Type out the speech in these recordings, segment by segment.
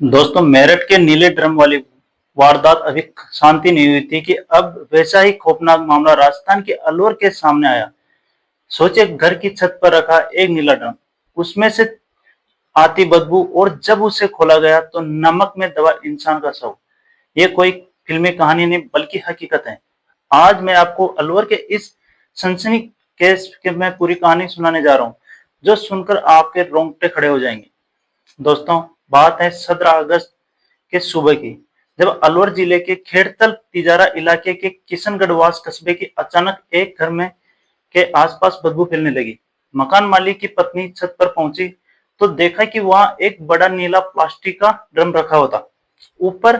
दोस्तों, मेरठ के नीले ड्रम वाली वारदात अभी शांति नहीं हुई थी कि अब वैसा ही खौफनाक मामला राजस्थान के अलवर के सामने आया। सोचिए, घर की छत पर रखा एक नीला ड्रम, उसमें से आती बदबू और जब उसे खोला गया तो नमक में दबा इंसान का शव। ये कोई फिल्मी कहानी नहीं बल्कि हकीकत है। आज मैं आपको अलवर के इस सनसनी केस के मैं पूरी कहानी सुनाने जा रहा हूँ, जो सुनकर आपके रोंगटे खड़े हो जाएंगे। दोस्तों, बात है 17 अगस्त के सुबह की, जब अलवर जिले के खेड़तल तिजारा इलाके के किशनगढ़वास कस्बे की अचानक एक घर में के आसपास बदबू फैलने लगी। मकान मालिक की पत्नी छत पर पहुंची तो देखा कि वहां एक बड़ा नीला प्लास्टिक का ड्रम रखा हुआ था। ऊपर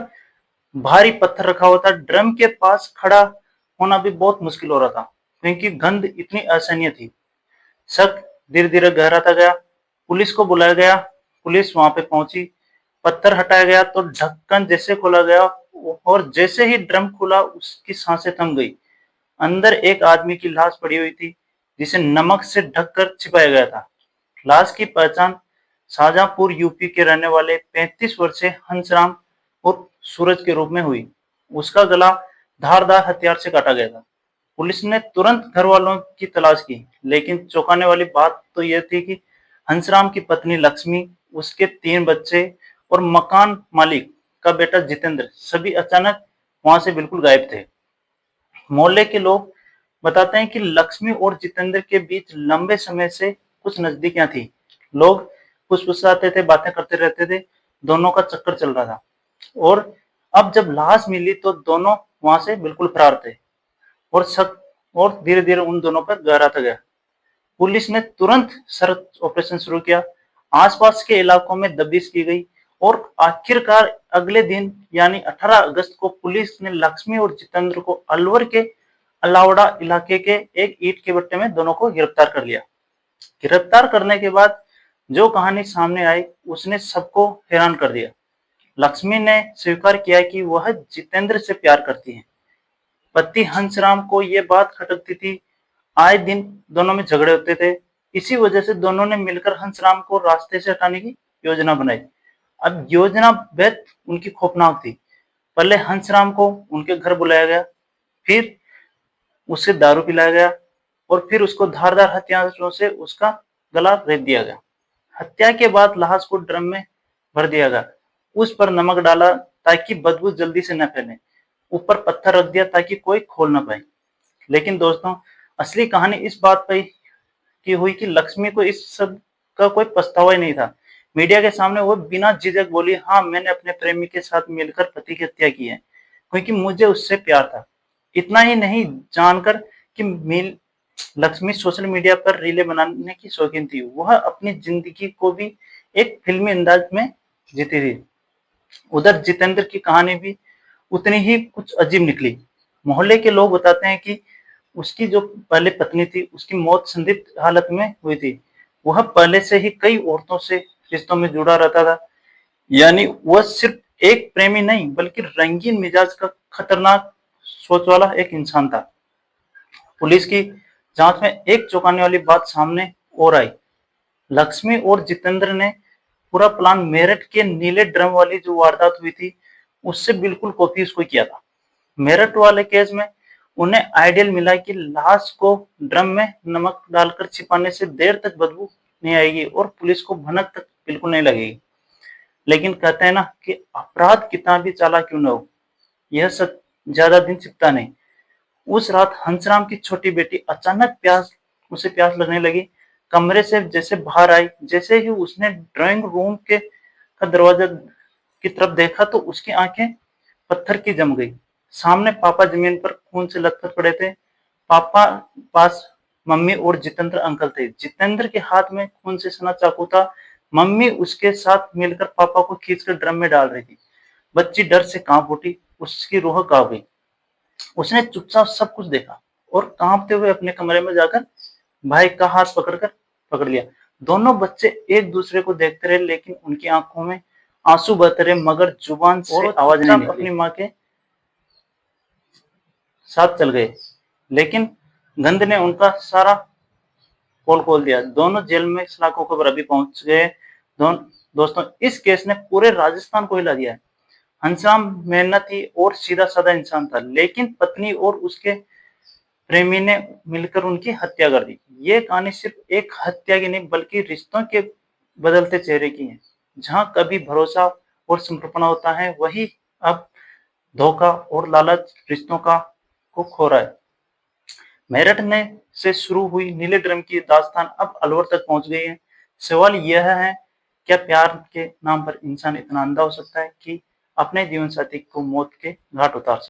भारी पत्थर रखा हुआ था। ड्रम के पास खड़ा होना भी बहुत मुश्किल हो रहा था, क्योंकि गंध इतनी असहनीय थी। शक धीरे धीरे गहराता गया। पुलिस को बुलाया गया। पुलिस वहां पे पहुंची। पत्थर हटाया गया तो ढक्कन जैसे खोला गया और जैसे ही ड्रम खुला उसकी सांसें थम गई। अंदर एक आदमी की लाश पड़ी हुई थी, जिसे नमक से ढककर छिपाया गया था। लाश की पहचान शाहजहांपुर यूपी के रहने वाले 35 वर्षीय हंसराम और सूरज के रूप में हुई। उसका गला धारदार हथियार से काटा गया था। पुलिस ने तुरंत घर वालों की तलाश की, लेकिन चौंकाने वाली बात तो यह थी कि हंसराम की पत्नी लक्ष्मी, उसके 3 बच्चे और मकान मालिक का बेटा जितेंद्र सभी अचानक वहां से बिल्कुल गायब थे। मोहल्ले के लोग बताते हैं कि लक्ष्मी और जितेंद्र के बीच लंबे समय से कुछ नजदीकियां थी। लोग फुसफुसाते थे, बातें करते रहते थे। दोनों का चक्कर चल रहा था। और अब जब लाश मिली तो दोनों वहां से बिल्कुल फरार थे और शक और धीरे धीरे उन दोनों पर गहराता गया। पुलिस ने तुरंत सर्च ऑपरेशन शुरू किया। आसपास के इलाकों में दबिश की गई और आखिरकार अगले दिन यानी 18 अगस्त को पुलिस ने लक्ष्मी और जितेंद्र को अलवर के अलावड़ा इलाके के एक ईंट के भट्टे में दोनों को गिरफ्तार कर लिया। गिरफ्तार करने के बाद जो कहानी सामने आई उसने सबको हैरान कर दिया। लक्ष्मी ने स्वीकार किया कि वह जितेंद्र से प्यार करती है। पति हंसराम को ये बात खटकती थी। आए दिन दोनों में झगड़े होते थे। इसी वजह से दोनों ने मिलकर हंसराम को रास्ते से हटाने की योजना बनाई। अब योजना बेहद उनकी खौफनाक थी। पहले हंसराम को उनके घर बुलाया गया, फिर उसे दारू पिलाया गया और फिर उसको धारदार हथियारों से उसका गला रेत दिया गया। हत्या के बाद लाश को ड्रम में भर दिया गया। उस पर नमक डाला ताकि बदबू जल्दी से न फैले। ऊपर पत्थर रख दिया ताकि कोई खोल ना पाए। लेकिन दोस्तों, असली कहानी इस बात पर की हुई कि लक्ष्मी को इस सब का कोई पछतावा ही नहीं था। मीडिया के सामने वो बिना झिझक बोली, हाँ, मैंने अपने प्रेमी के साथ मिलकर पति की हत्या की है, क्योंकि मुझे उससे प्यार था। इतना ही नहीं, जानकर कि लक्ष्मी सोशल मीडिया पर रीलें बनाने की शौकीन थी, वह अपनी जिंदगी को भी एक फिल्मी अंदाज में जीती थी। उधर जितेंद्र की कहानी भी उतनी ही कुछ अजीब निकली। मोहल्ले के लोग बताते हैं कि उसकी जो पहले पत्नी थी, उसकी मौत संदिग्ध हालत में हुई थी। वह पहले से ही कई औरतों से रिश्तों में जुड़ा रहता था। यानी वह सिर्फ एक प्रेमी नहीं बल्कि रंगीन मिजाज का खतरनाक सोच वाला एक इंसान था। पुलिस की जांच में एक चौंकाने वाली बात सामने और आई। लक्ष्मी और जितेंद्र ने पूरा प्लान मेरठ के नीले ड्रम वाली जो वारदात हुई थी उससे बिल्कुल कॉपी उसको किया था। मेरठ वाले केस में उन्हें आइडियल मिला कि लाश को ड्रम में नमक डालकर छिपाने से देर तक बदबू नहीं आएगी और पुलिस को भनक तक बिल्कुल नहीं लगेगी। लेकिन कहते हैं ना कि अपराध कितना भी चालाक क्यों न हो, यह सच ज्यादा दिन छिपता नहीं। उस रात हंसराम की छोटी बेटी अचानक उसे प्यास लगने लगी। कमरे से जैसे बाहर आई। जैसे ही उसने ड्राइंग रूम के का दरवाजा की तरफ देखा तो उसकी आंखें पत्थर की जम गई। सामने पापा जमीन पर खून से लथपथ पड़े थे। पापा पास मम्मी और जितेंद्र अंकल थे। जितेंद्र के हाथ में खून से सना चाकू था। मम्मी उसके साथ मिलकर पापा को खींचकर ड्रम में डाल रही थी। बच्ची डर से कांप उठी। उसकी रूह कांप गई। उसने चुपचाप सब कुछ देखा और कांपते हुए अपने कमरे में जाकर भाई का हाथ पकड़ लिया। दोनों बच्चे एक दूसरे को देखते रहे, लेकिन उनकी आंखों में आंसू बहते रहे, मगर जुबान से आवाज नहीं निकली। अपनी माँ के साथ चल गए, लेकिन गंध ने उनका सारा पोल खोल दिया। दोनों जेल में सलाखों को बराबरी पहुंच गए। दोनों दोस्तों इस केस ने पूरे राजस्थान को हिला दिया है। घनश्याम मेहनती और सीधा साधा इंसान था, लेकिन पत्नी और उसके प्रेमी ने मिलकर उनकी हत्या कर दी। ये कहानी सिर्फ एक हत्या की नहीं बल्कि रिश्तों के बदलते चेहरे की है। जहां कभी भरोसा और समर्पण होता है, वही अब धोखा और लालच रिश्तों का को खो रहा है। मेरठ में से शुरू हुई नीले ड्रम की दास्तान अब अलवर तक पहुंच गई है। सवाल यह है, क्या प्यार के नाम पर इंसान इतना अंधा हो सकता है कि अपने जीवन साथी को मौत के घाट उतार सके?